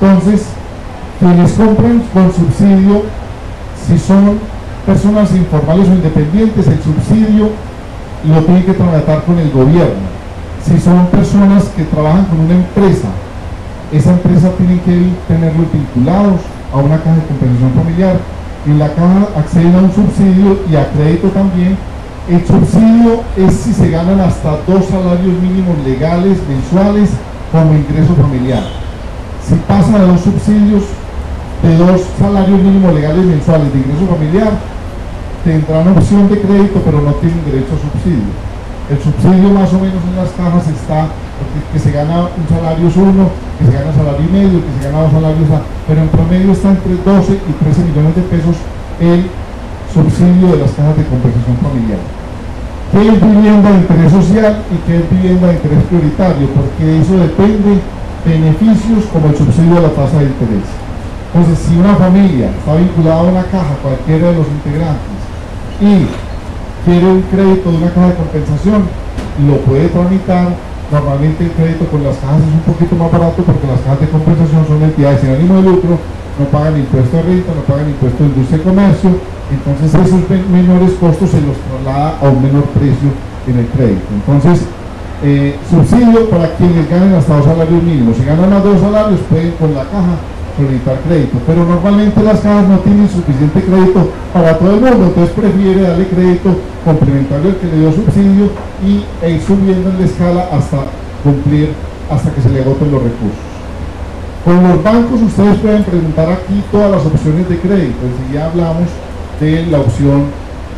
Entonces, quienes compran con subsidio, si son personas informales o independientes, el subsidio lo tienen que tramitar con el gobierno. Si son personas que trabajan con una empresa, esa empresa tiene que tenerlos vinculados a una caja de compensación familiar. En la caja acceden a un subsidio y a crédito también. El subsidio es si se ganan hasta 2 salarios mínimos legales mensuales como ingreso familiar. Si pasan a 2 subsidios de 2 salarios mínimos legales mensuales de ingreso familiar, tendrán opción de crédito, pero no tienen derecho a subsidio. El subsidio más o menos en las cajas está, que se gana un salario es uno, que se gana salario y medio, que se gana 2 salarios, pero en promedio está entre 12 y 13 millones de pesos el subsidio de las cajas de compensación familiar. ¿Qué es vivienda de interés social y qué es vivienda de interés prioritario? Porque de eso depende beneficios como el subsidio de la tasa de interés. Entonces, si una familia está vinculada a una caja, cualquiera de los integrantes, y quiere un crédito de una caja de compensación, lo puede tramitar. Normalmente el crédito con las cajas es un poquito más barato porque las cajas de compensación son entidades sin ánimo de lucro, no pagan impuesto de renta, no pagan impuesto de industria y comercio, entonces esos menores costos se los traslada a un menor precio en el crédito. Entonces, subsidio para quienes ganen hasta 2 salarios mínimos. Si ganan a 2 salarios pueden con la caja solicitar crédito, pero normalmente las cajas no tienen suficiente crédito para todo el mundo, entonces prefiere darle crédito complementario al que le dio subsidio y ir subiendo en la escala hasta cumplir, hasta que se le agoten los recursos. Con los bancos ustedes pueden preguntar aquí todas las opciones de crédito. Enseguida hablamos de la opción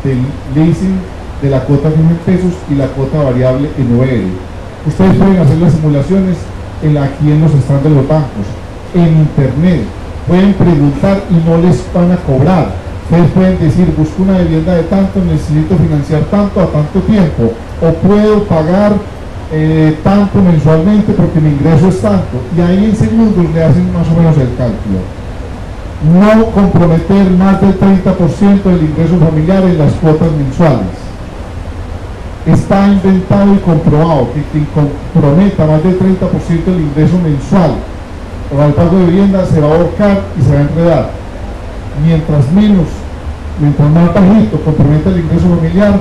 del leasing, de la cuota fija en pesos y la cuota variable en OR. Ustedes pueden hacer las simulaciones aquí en los stands de los bancos, en internet, pueden preguntar y no les van a cobrar. Ustedes pueden decir, busco una vivienda de tanto, necesito financiar tanto a tanto tiempo, o puedo pagar tanto mensualmente porque mi ingreso es tanto, y ahí en segundos le hacen más o menos el cálculo. No comprometer más del 30% del ingreso familiar en las cuotas mensuales. Está inventado y comprobado que quien comprometa más del 30% del ingreso mensual o al pago de vivienda se va a ahorcar y se va a enredar. Mientras más bajito comprometa el ingreso familiar,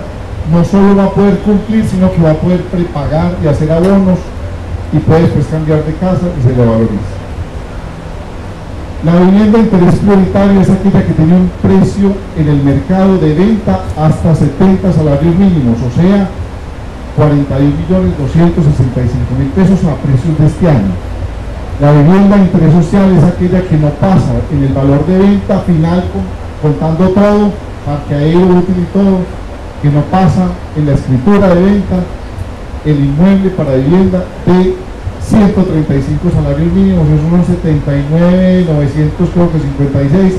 no solo va a poder cumplir, sino que va a poder prepagar y hacer abonos y puede después cambiar de casa y se le valoriza. La vivienda de interés prioritario es aquella que tiene un precio en el mercado de venta hasta 70 salarios mínimos, o sea, 41.265.000 pesos a precios de este año. La vivienda de interés social es aquella que no pasa en el valor de venta final, contando todo, parqueadero, útil y todo, que no pasa en la escritura de venta el inmueble para vivienda de 135 salarios mínimos, es unos 79.900, creo que 56.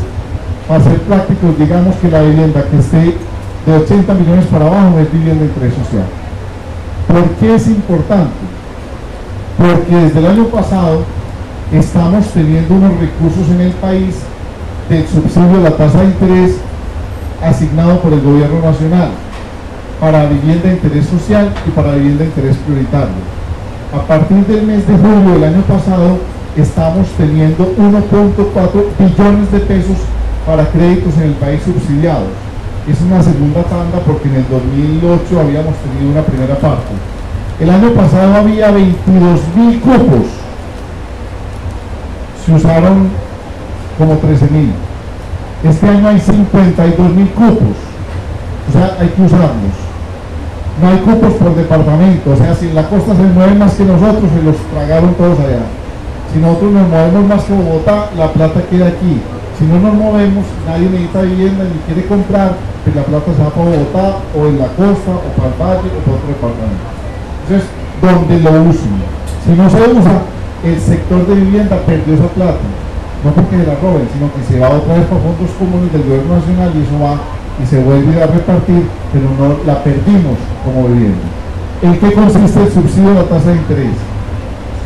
Para ser prácticos, digamos que la vivienda que esté de 80 millones para abajo es vivienda de interés social. ¿Por qué es importante? Porque desde el año pasado estamos teniendo unos recursos en el país del subsidio de la tasa de interés asignado por el gobierno nacional para vivienda de interés social y para vivienda de interés prioritario. A partir del mes de julio del año pasado estamos teniendo 1.4 billones de pesos para créditos en el país subsidiados. Es una segunda tanda porque en el 2008 habíamos tenido una primera parte. El año pasado había 22.000 cupos, se usaron como 13.000. Este año hay 52.000 cupos, o sea, hay que usarlos. No hay cupos por departamento, o sea, si en la costa se mueven más que nosotros, se los tragaron todos allá. Si nosotros nos movemos más que Bogotá, la plata queda aquí. Si no nos movemos, nadie necesita vivienda ni quiere comprar, pues la plata se va para Bogotá, o en la costa, o para el valle, o para otro departamento. Entonces, donde lo usen. Si no se usa, el sector de vivienda perdió esa plata. No porque se la roben, sino que se va otra vez para fondos comunes del gobierno nacional y eso va y se vuelve a repartir, pero no la perdimos como vivienda. ¿En qué consiste el subsidio de la tasa de interés?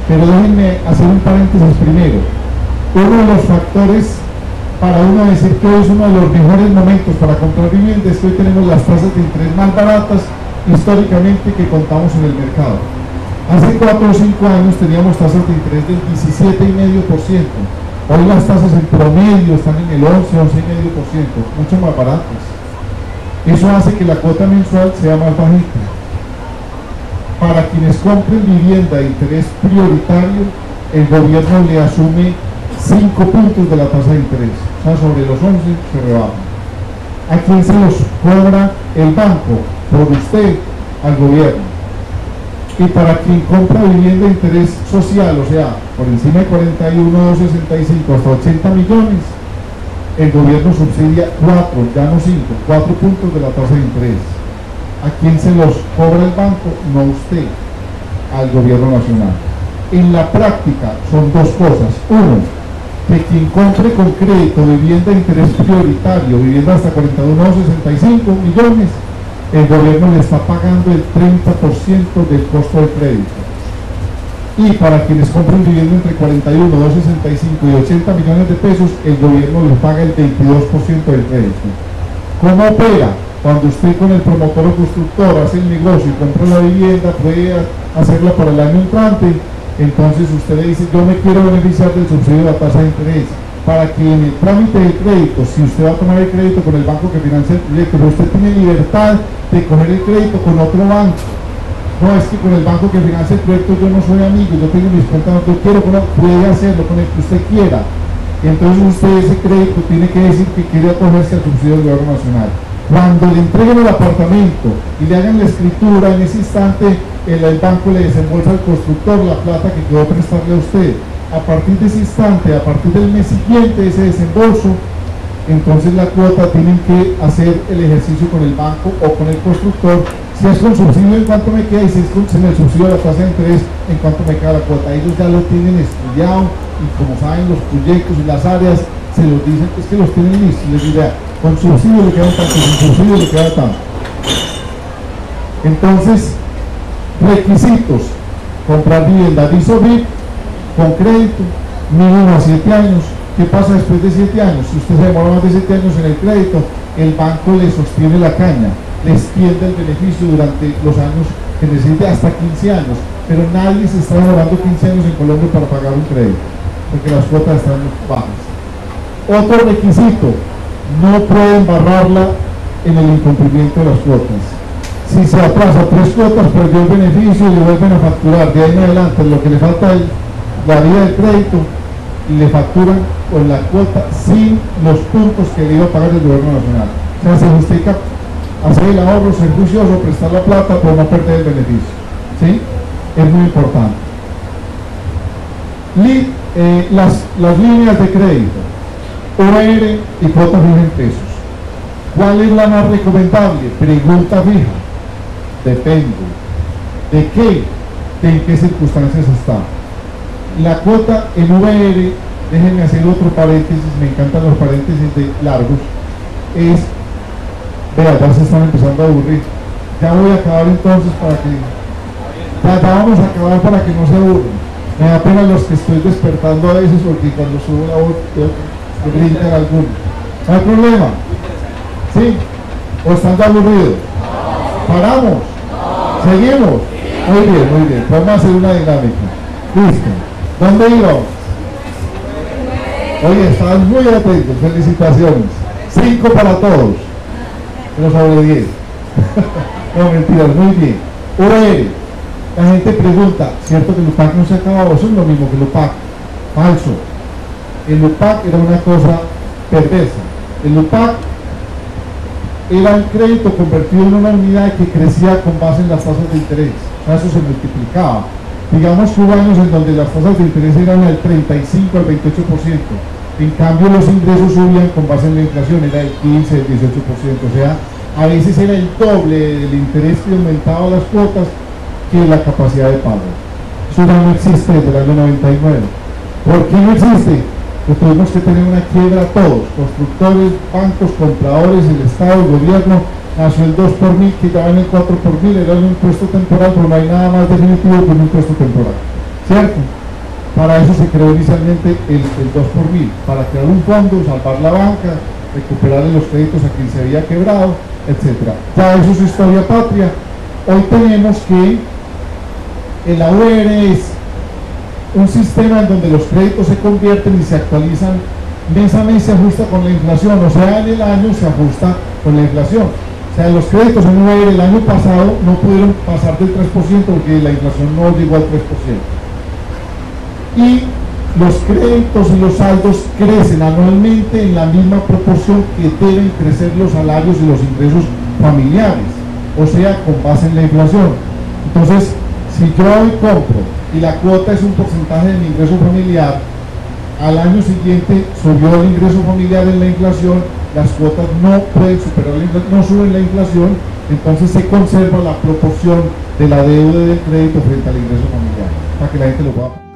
Pero déjenme hacer un paréntesis primero. Uno de los factores para uno decir que hoy es uno de los mejores momentos para comprar vivienda es que hoy tenemos las tasas de interés más baratas históricamente que contamos en el mercado. Hace 4 o 5 años teníamos tasas de interés del 17,5%. Hoy las tasas en promedio están en el 11,5%, mucho más baratas. Eso hace que la cuota mensual sea más bajita. Para quienes compren vivienda de interés prioritario, el gobierno le asume 5 puntos de la tasa de interés, o sea, sobre los 11 se rebajan. ¿A quién se los cobra el banco? Por usted, al gobierno. Y para quien compra vivienda de interés social, o sea, por encima de 41,265 hasta 80 millones, el gobierno subsidia 4, ya no 5, 4 puntos de la tasa de interés. ¿A quién se los cobra el banco? No usted, al gobierno nacional. En la práctica son dos cosas. Uno, que quien compre con crédito vivienda de interés prioritario, vivienda hasta 41,65 millones, el gobierno le está pagando el 30% del costo del crédito. Y para quienes compren vivienda entre 41,265 y 80 millones de pesos, el gobierno les paga el 22% del crédito. ¿Cómo opera? Cuando usted con el promotor o constructor hace el negocio y compra la vivienda, puede hacerla para el año entrante, entonces usted le dice, yo me quiero beneficiar del subsidio de la tasa de interés, para que en el trámite del crédito, si usted va a tomar el crédito con el banco que financia el proyecto, pero usted tiene libertad de coger el crédito con otro banco. No es que con el banco que financia el proyecto yo no soy amigo, yo tengo mis cuentas, yo quiero, puede hacerlo con el que usted quiera. Entonces usted ese crédito tiene que decir que quiere acogerse al subsidio del gobierno nacional. Cuando le entreguen el apartamento y le hagan la escritura, en ese instante el banco le desembolsa al constructor la plata que quedó prestarle a usted. A partir de ese instante, a partir del mes siguiente de ese desembolso, entonces la cuota tienen que hacer el ejercicio con el banco o con el constructor. Si es con subsidio, ¿en cuánto me queda? Y si es con el subsidio de la tasa de interés, ¿en cuánto me queda la cuota? Ellos ya lo tienen estudiado y como saben los proyectos y las áreas, se los dicen, es que los tienen listos. Les diré, con subsidio le quedan tanto, sin subsidio le queda tanto. Entonces, requisitos: comprar vivienda DISOBIP con crédito, mínimo a 7 años. ¿Qué pasa después de 7 años? Si usted se demora más de 7 años en el crédito, el banco le sostiene la caña, le extiende el beneficio durante los años que necesite, hasta 15 años, pero nadie se está demorando 15 años en Colombia para pagar un crédito, porque las cuotas están bajas. Otro requisito: no pueden barrarla en el incumplimiento de las cuotas. Si se atrasa 3 cuotas, perdió el beneficio y le vuelven a facturar. De ahí en adelante, lo que le falta es la vida del crédito, y le facturan con la cuota sin los puntos que le iba a pagar el gobierno nacional. O sea, se justifica hacer el ahorro, ser juicioso, prestar la plata, pero no perder el beneficio. ¿Sí? Es muy importante. Las líneas de crédito, OR y cuota fija en pesos. ¿Cuál es la más recomendable? Pregunta fija. Depende. ¿De qué? ¿De en qué circunstancias está? La cuota en VR, déjenme hacer otro paréntesis, me encantan los paréntesis largos, es, vea, ya se están empezando a aburrir. Ya voy a acabar entonces para que, ya vamos a acabar para que no se aburran. Me da pena los que estoy despertando a veces, porque cuando subo la voz, me gritan algunos. No hay problema. ¿Sí? ¿O están ya aburridos? ¿Paramos? ¿Seguimos? Muy bien, muy bien. Vamos a hacer una dinámica. Listo. ¿Dónde íbamos? Oye, estaban muy atentos. Felicitaciones. 5 para todos. Pero sobre 10. No, mentiras. Muy bien. OR. La gente pregunta, ¿cierto que el UPAC no se ha acabado? Eso es lo mismo que el UPAC. Falso. El UPAC era una cosa perversa. El UPAC era un crédito convertido en una unidad que crecía con base en las tasas de interés. O sea, eso se multiplicaba. Digamos que hubo años en donde las tasas de interés eran del 35 al 28%. En cambio, los ingresos subían con base en la inflación, era del 15, del 18%. O sea, a veces era el doble del interés que aumentaba las cuotas que la capacidad de pago. Eso ya no existe desde el año 99. ¿Por qué no existe? Porque tuvimos que tener una quiebra todos, constructores, bancos, compradores, el Estado, el gobierno. Nació el 2 por 1000, que ya en el 4 por 1000, era un impuesto temporal, pero no hay nada más definitivo que un impuesto temporal, ¿cierto? Para eso se creó inicialmente el 2 por 1000, para crear un fondo, salvar la banca, recuperarle los créditos a quien se había quebrado, etc. Ya eso es historia patria. Hoy tenemos que el AUR es un sistema en donde los créditos se convierten y se actualizan mes a mes, se ajusta con la inflación, o sea, en el año se ajusta con la inflación. O sea, los créditos en UAR el año pasado no pudieron pasar del 3% porque la inflación no llegó al 3%. Y los créditos y los saldos crecen anualmente en la misma proporción que deben crecer los salarios y los ingresos familiares, o sea, con base en la inflación. Entonces, si yo hoy compro y la cuota es un porcentaje de mi ingreso familiar, al año siguiente subió el ingreso familiar en la inflación, las cuotas no pueden superar la inflación, no suben la inflación, entonces se conserva la proporción de la deuda del crédito frente al ingreso familiar, para que la gente lo pueda